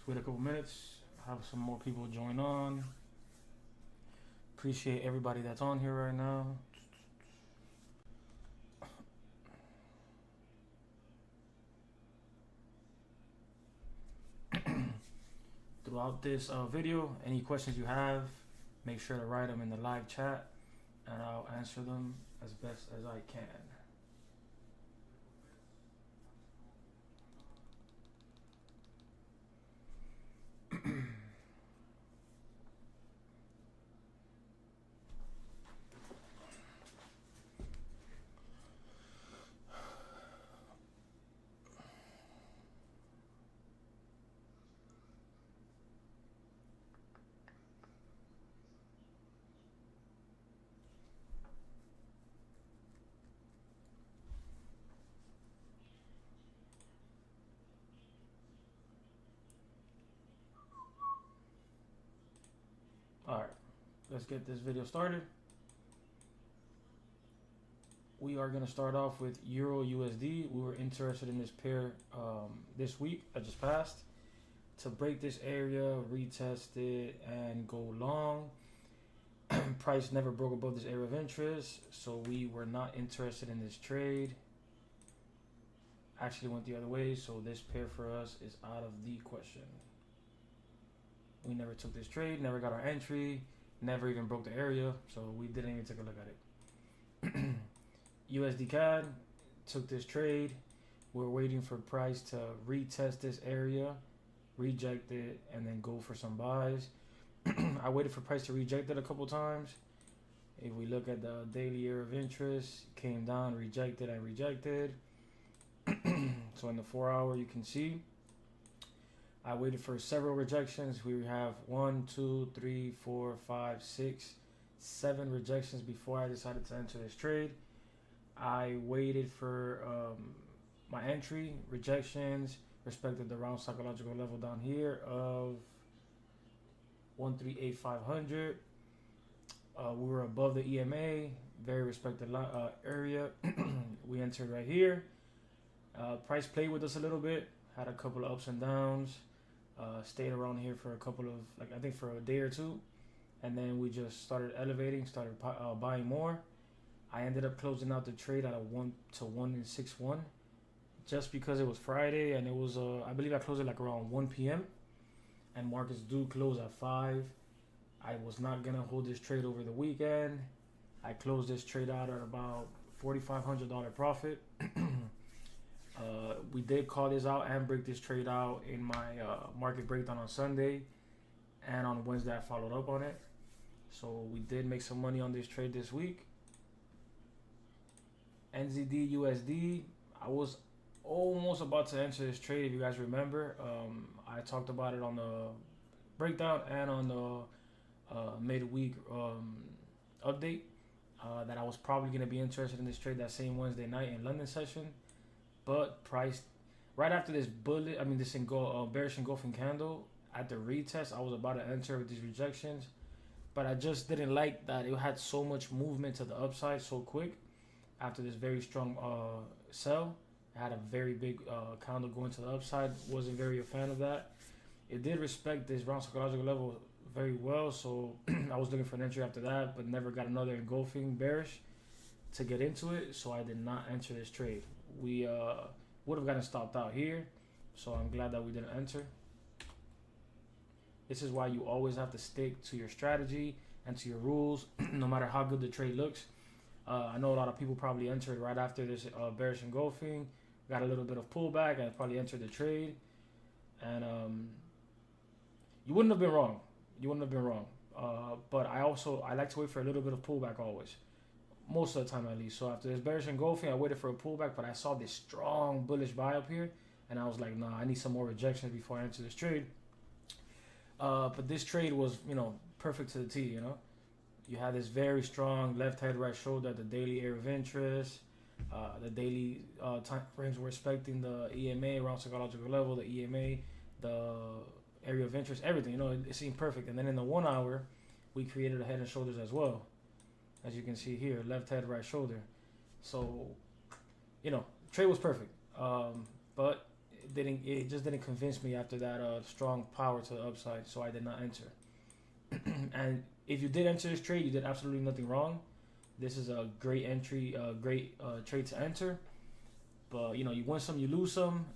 Wait a couple minutes, have some more people join on. Appreciate everybody that's on here right now. Throughout this video, any questions you have, make sure to write them in the live chat and I'll answer them as best as I can. Alright, let's get this video started. We are going to start off with Euro USD. We were interested in this pair this week that just passed. To break this area, retest it, and go long. Price never broke above this area of interest, so we were not interested in this trade. Actually went the other way, so this pair for us is out of the question. We never took this trade, never got our entry, never even broke the area, so we didn't even take a look at it. USD CAD took this trade. We're waiting for price to retest this area, reject it, and then go for some buys. I waited for price to reject it a couple times. If we look at the daily area of interest, came down, rejected, and rejected. So in the 4 hour, you can see I waited for several rejections. We have 1, 2, 3, 4, 5, 6, 7 rejections before I decided to enter this trade. I waited for my entry, rejections, respected the round psychological level down here of 138,500. We were above the EMA, very respected area. We entered right here. Price played with us a little bit, had a couple of ups and downs, stayed around here for a couple of, I think for a day or two, and then we just started elevating, started buying more. I ended up closing out the trade at a 1-to-1.61 just because it was Friday and it was, I believe I closed it like around 1 p.m. and markets do close at 5. I was not going to hold this trade over the weekend. I closed this trade out at about $4,500 profit. We did call this out and break this trade out in my market breakdown on Sunday, and on Wednesday I followed up on it. So we did make some money on this trade this week. NZD USD, I was almost about to enter this trade, if you guys remember. I talked about it on the breakdown and on the midweek update that I was probably going to be interested in this trade that same Wednesday night in London session. But price, right after this bearish engulfing candle at the retest, I was about to enter with these rejections, but I just didn't like that it had so much movement to the upside so quick after this very strong sell. It had a very big candle going to the upside. Wasn't very a fan of that. It did respect this round psychological level very well, so I was looking for an entry after that, but never got another engulfing bearish to get into it, so I did not enter this trade. We would have gotten stopped out here, so I'm glad that we didn't enter. This is why you always have to stick to your strategy and to your rules, no matter how good the trade looks. I know a lot of people probably entered right after this bearish engulfing, got a little bit of pullback, and probably entered the trade. And you wouldn't have been wrong. You wouldn't have been wrong. But I like to wait for a little bit of pullback always. Most of the time at least. So after this bearish engulfing, I waited for a pullback, but I saw this strong bullish buy up here, and I was like, nah, I need some more rejections before I enter this trade. But this trade was, perfect to the T, You had this very strong left head, right shoulder at the daily area of interest. The daily time frames were respecting the EMA, around psychological level, the EMA, the area of interest, everything, it seemed perfect. And then in the 1 hour, we created a head and shoulders as well. As you can see here, left head, right shoulder. So, trade was perfect. But didn't convince me after that strong power to the upside, so I did not enter. And if you did enter this trade, you did absolutely nothing wrong. This is a great entry, great trade to enter. But you win some, you lose some.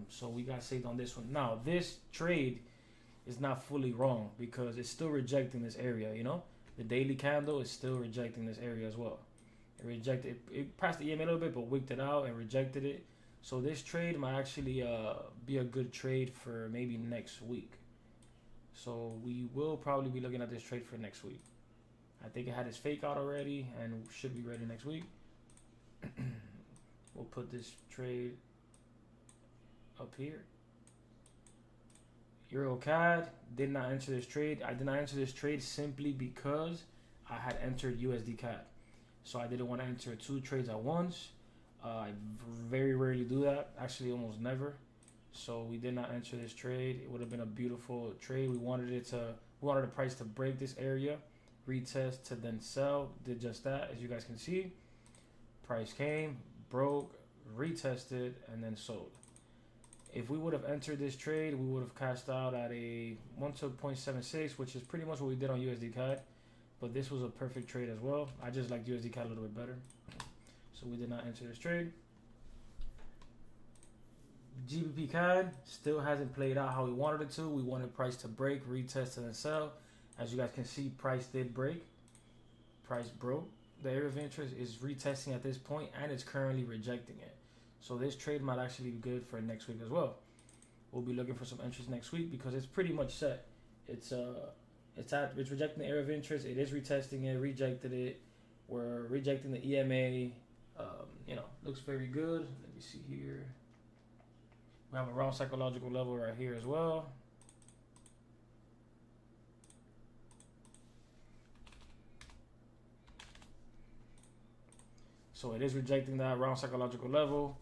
So we got saved on this one. Now this trade is not fully wrong because it's still rejecting this area. The daily candle is still rejecting this area as well. It passed the EMA a little bit, but wicked it out and rejected it. So this trade might actually be a good trade for maybe next week. So we will probably be looking at this trade for next week. I think it had its fake out already and should be ready next week. We'll put this trade up here. Euro CAD did not enter this trade. I did not enter this trade simply because I had entered USD CAD. So I didn't want to enter 2 trades at once. I very rarely do that, actually almost never. So we did not enter this trade. It would have been a beautiful trade. We wanted the price to break this area, retest to then sell. Did just that, as you guys can see. Price came, broke, retested, and then sold. If we would have entered this trade, we would have cashed out at a 1-0.76, which is pretty much what we did on USD CAD. But this was a perfect trade as well. I just like USD CAD a little bit better. So we did not enter this trade. GBP CAD still hasn't played out how we wanted it to. We wanted price to break, retest, and then sell. As you guys can see, price did break. Price broke. The area of interest is retesting at this point, and it's currently rejecting it. So this trade might actually be good for next week as well. We'll be looking for some entries next week because it's pretty much set. It's rejecting the area of interest. It is retesting it, rejected it. We're rejecting the EMA. Looks very good. Let me see here. We have a round psychological level right here as well. So it is rejecting that round psychological level.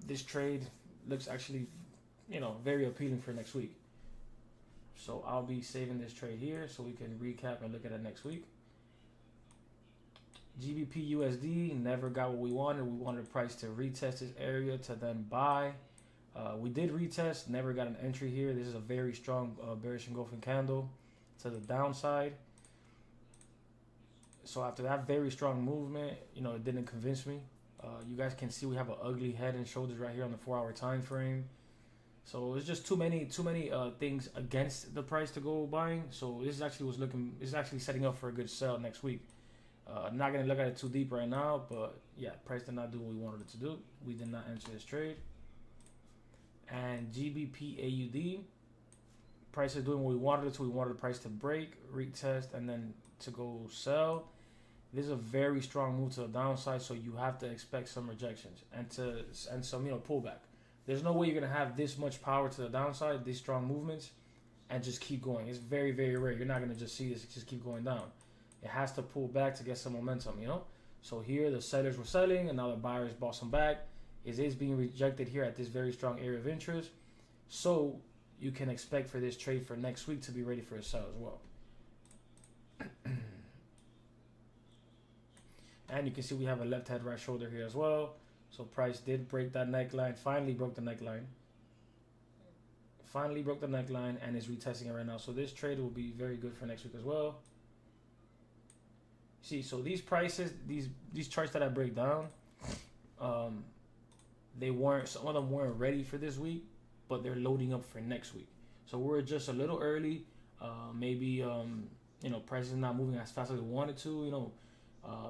This trade looks actually, very appealing for next week. So I'll be saving this trade here so we can recap and look at it next week. GBP USD never got what we wanted. We wanted the price to retest this area to then buy. We did retest, never got an entry here. This is a very strong bearish engulfing candle to the downside. So after that very strong movement, it didn't convince me. You guys can see we have an ugly head and shoulders right here on the 4-hour time frame. So it's just too many things against the price to go buying. So this is actually setting up for a good sell next week. I'm not gonna look at it too deep right now, but yeah, price did not do what we wanted it to do. We did not enter this trade. And GBP AUD, price is doing what we wanted it to. We wanted the price to break, retest, and then to go sell. This is a very strong move to the downside, so you have to expect some rejections and some pullback. There's no way you're gonna have this much power to the downside, these strong movements, and just keep going. It's very, very rare. You're not gonna just see this just keep going down. It has to pull back to get some momentum, So here the sellers were selling, and now the buyers bought some back. It is being rejected here at this very strong area of interest. So you can expect for this trade for next week to be ready for a sell as well. And you can see we have a left head, right shoulder here as well. So price did break that neckline, finally broke the neckline. And is retesting it right now. So this trade will be very good for next week as well. See, so these prices, these charts that I break down, some of them weren't ready for this week, but they're loading up for next week. So we're just a little early. Maybe price is not moving as fast as we wanted to.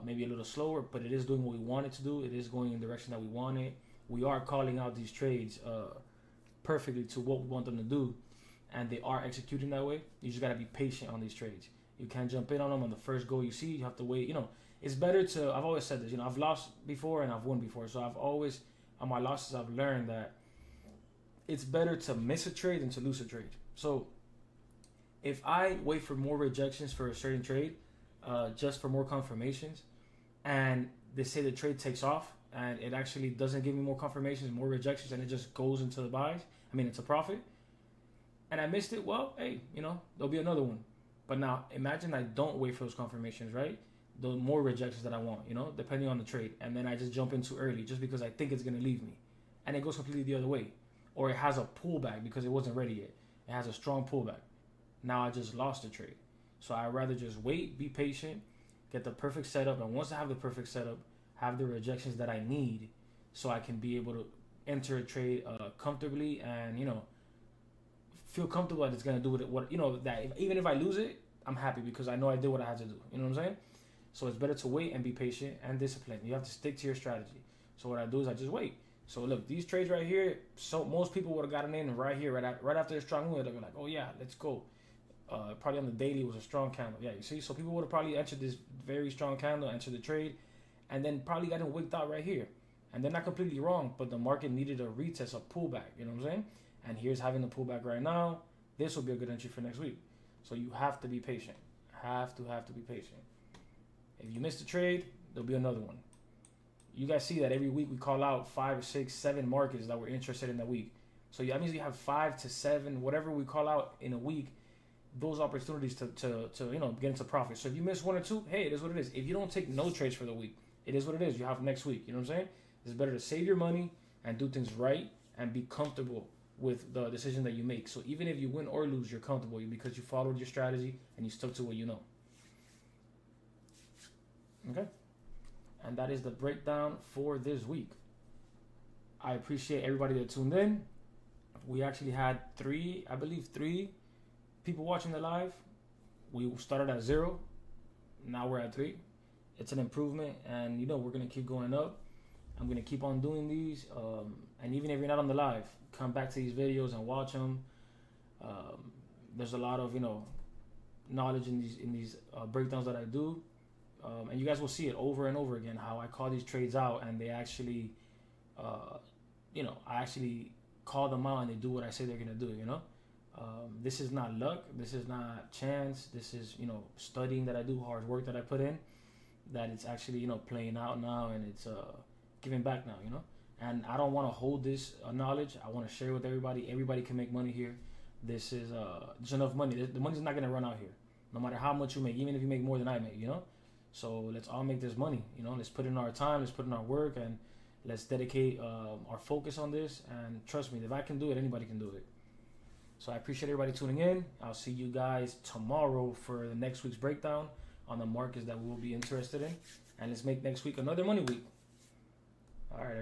Maybe a little slower, but it is doing what we want it to do. It is going in the direction that we want it. We are calling out these trades perfectly to what we want them to do, and they are executing that way. You just gotta be patient on these trades. You can't jump in on them on the first go you see. You have to wait. It's better to. I've always said this. I've lost before and I've won before. So I've always, on my losses, I've learned that it's better to miss a trade than to lose a trade. So if I wait for more rejections for a certain trade, just for more confirmations, and they say the trade takes off and it actually doesn't give me more confirmations, more rejections, and it just goes into the buys, it's a profit, and I missed it, well, hey, there'll be another one. But now imagine I don't wait for those confirmations, right? The more rejections that I want, depending on the trade, and then I just jump in too early just because I think it's going to leave me, and it goes completely the other way. or it has a pullback because it wasn't ready yet. It has a strong pullback. Now I just lost the trade. So I'd rather just wait, be patient, get the perfect setup, and once I have the perfect setup, have the rejections that I need so I can be able to enter a trade comfortably and, feel comfortable that it's going to do what, that even if I lose it, I'm happy because I know I did what I had to do. You know what I'm saying? So it's better to wait and be patient and disciplined. You have to stick to your strategy. So what I do is I just wait. So look, these trades right here, so most people would have gotten in right here, right after the strong move. They'd be like, oh yeah, let's go. Probably on the daily was a strong candle. Yeah, you see? So people would have probably entered this very strong candle, entered the trade, and then probably got wicked out right here. And they're not completely wrong, but the market needed a retest, a pullback. You know what I'm saying? And here's having the pullback right now. This will be a good entry for next week. So you have to be patient. Have to be patient. If you miss the trade, there'll be another one. You guys see that every week we call out 5 or 6, 7 markets that we're interested in that week. So that means you have 5 to 7, whatever we call out in a week, those opportunities to get into profit. So if you miss 1 or 2, hey, it is what it is. If you don't take no trades for the week, it is what it is. You have next week. You know what I'm saying? It's better to save your money and do things right and be comfortable with the decision that you make. So even if you win or lose, you're comfortable because you followed your strategy and you stuck to what you know. Okay? And that is the breakdown for this week. I appreciate everybody that tuned in. We actually had 3 people watching the live. We started at 0. Now we're at 3. It's an improvement, and we're going to keep going up. I'm going to keep on doing these. And even if you're not on the live, come back to these videos and watch them. There's a lot of, knowledge in these breakdowns that I do. And you guys will see it over and over again, how I call these trades out and they actually, I actually call them out and they do what I say they're going to do, This is not luck. This is not chance. This is, studying that I do, hard work that I put in, that it's actually, playing out now and it's giving back now, And I don't want to hold this knowledge. I want to share with everybody. Everybody can make money here. This is, there's enough money. The money's not going to run out here, no matter how much you make, even if you make more than I make, So let's all make this money, Let's put in our time, let's put in our work, and let's dedicate our focus on this. And trust me, if I can do it, anybody can do it. So I appreciate everybody tuning in. I'll see you guys tomorrow for the next week's breakdown on the markets that we'll be interested in. And let's make next week another money week. All right.